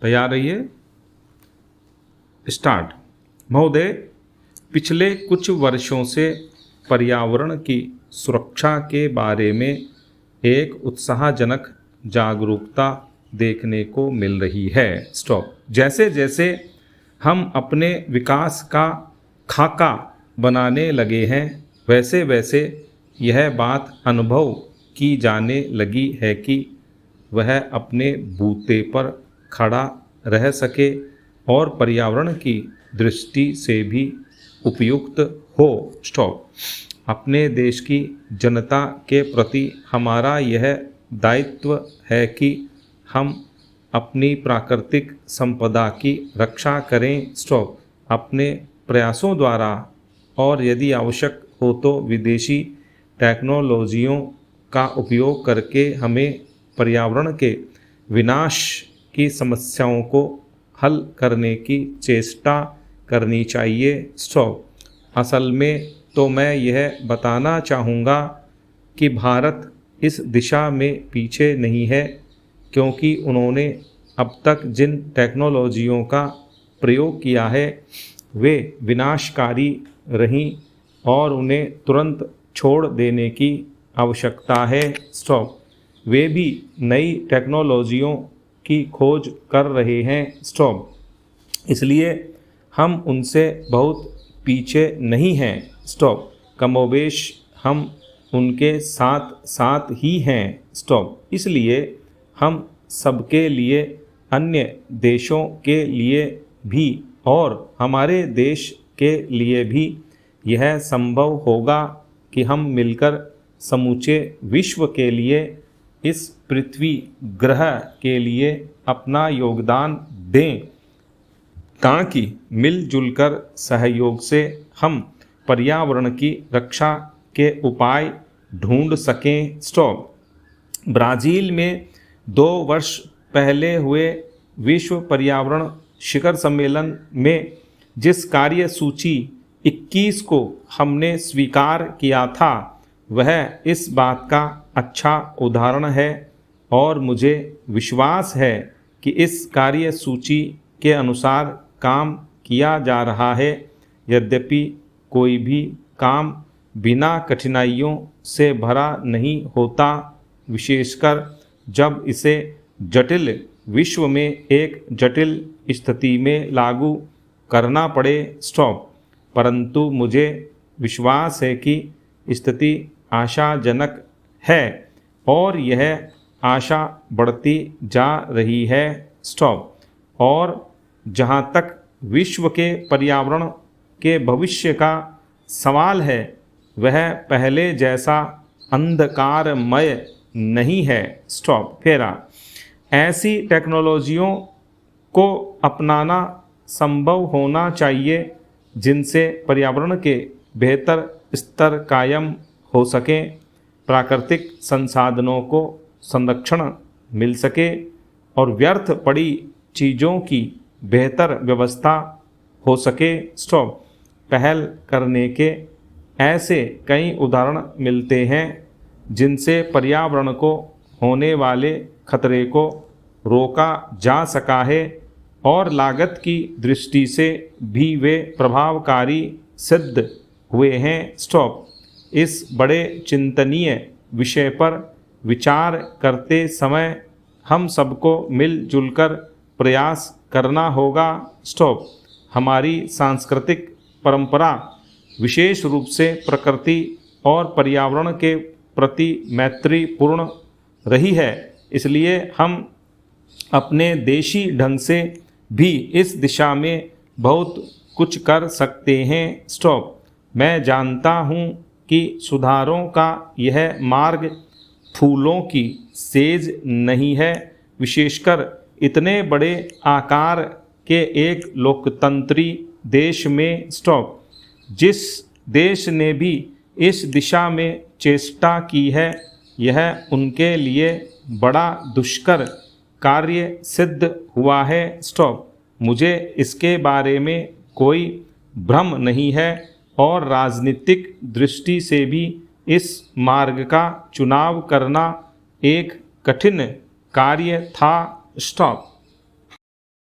तैयार रहिए, स्टार्ट। महोदय, पिछले कुछ वर्षों से पर्यावरण की सुरक्षा के बारे में एक उत्साहजनक जागरूकता देखने को मिल रही है। स्टॉप। जैसे जैसे हम अपने विकास का खाका बनाने लगे हैं, वैसे वैसे यह बात अनुभव की जाने लगी है कि वह अपने बूते पर खड़ा रह सके और पर्यावरण की दृष्टि से भी उपयुक्त हो। स्टॉप। अपने देश की जनता के प्रति हमारा यह दायित्व है कि हम अपनी प्राकृतिक संपदा की रक्षा करें। स्टॉप। अपने प्रयासों द्वारा और यदि आवश्यक हो तो विदेशी टेक्नोलॉजियों का उपयोग करके हमें पर्यावरण के विनाश की समस्याओं को हल करने की चेष्टा करनी चाहिए। स्टॉप। असल में तो मैं यह बताना चाहूँगा कि भारत इस दिशा में पीछे नहीं है, क्योंकि उन्होंने अब तक जिन टेक्नोलॉजियों का प्रयोग किया है वे विनाशकारी रहीं और उन्हें तुरंत छोड़ देने की आवश्यकता है। स्टॉप। वे भी नई टेक्नोलॉजियों की खोज कर रहे हैं। स्टॉप। इसलिए हम उनसे बहुत पीछे नहीं हैं। स्टॉप। कमोबेश हम उनके साथ साथ ही हैं। स्टॉप। इसलिए हम सबके लिए, अन्य देशों के लिए भी और हमारे देश के लिए भी यह संभव होगा कि हम मिलकर समूचे विश्व के लिए, इस पृथ्वी ग्रह के लिए अपना योगदान दें, ताकि मिलजुल कर सहयोग से हम पर्यावरण की रक्षा के उपाय ढूंढ सकें। स्टॉप। ब्राज़ील में 2 वर्ष पहले हुए विश्व पर्यावरण शिखर सम्मेलन में जिस कार्य सूची 21 को हमने स्वीकार किया था, वह इस बात का अच्छा उदाहरण है और मुझे विश्वास है कि इस कार्य सूची के अनुसार काम किया जा रहा है। यद्यपि कोई भी काम बिना कठिनाइयों से भरा नहीं होता, विशेषकर जब इसे जटिल विश्व में एक जटिल स्थिति में लागू करना पड़े। स्टॉप। परंतु मुझे विश्वास है कि स्थिति आशाजनक है और यह आशा बढ़ती जा रही है। स्टॉप। और जहाँ तक विश्व के पर्यावरण के भविष्य का सवाल है, वह पहले जैसा अंधकारमय नहीं है। स्टॉप। फेरा। ऐसी टेक्नोलॉजियों को अपनाना संभव होना चाहिए जिनसे पर्यावरण के बेहतर स्तर कायम हो सकें, प्राकृतिक संसाधनों को संरक्षण मिल सके और व्यर्थ पड़ी चीज़ों की बेहतर व्यवस्था हो सके। स्टॉप। पहल करने के ऐसे कई उदाहरण मिलते हैं जिनसे पर्यावरण को होने वाले खतरे को रोका जा सका है और लागत की दृष्टि से भी वे प्रभावकारी सिद्ध हुए हैं। स्टॉप। इस बड़े चिंतनीय विषय पर विचार करते समय हम सबको मिलजुल कर प्रयास करना होगा। स्टॉप। हमारी सांस्कृतिक परंपरा विशेष रूप से प्रकृति और पर्यावरण के प्रति मैत्रीपूर्ण रही है, इसलिए हम अपने देशी ढंग से भी इस दिशा में बहुत कुछ कर सकते हैं। स्टॉप। मैं जानता हूँ कि सुधारों का यह मार्ग फूलों की सेज नहीं है, विशेषकर इतने बड़े आकार के एक लोकतंत्री देश में। स्टॉप। जिस देश ने भी इस दिशा में चेष्टा की है, यह उनके लिए बड़ा दुष्कर कार्य सिद्ध हुआ है। स्टॉप। मुझे इसके बारे में कोई भ्रम नहीं है और राजनीतिक दृष्टि से भी इस मार्ग का चुनाव करना एक कठिन कार्य था। स्टॉप।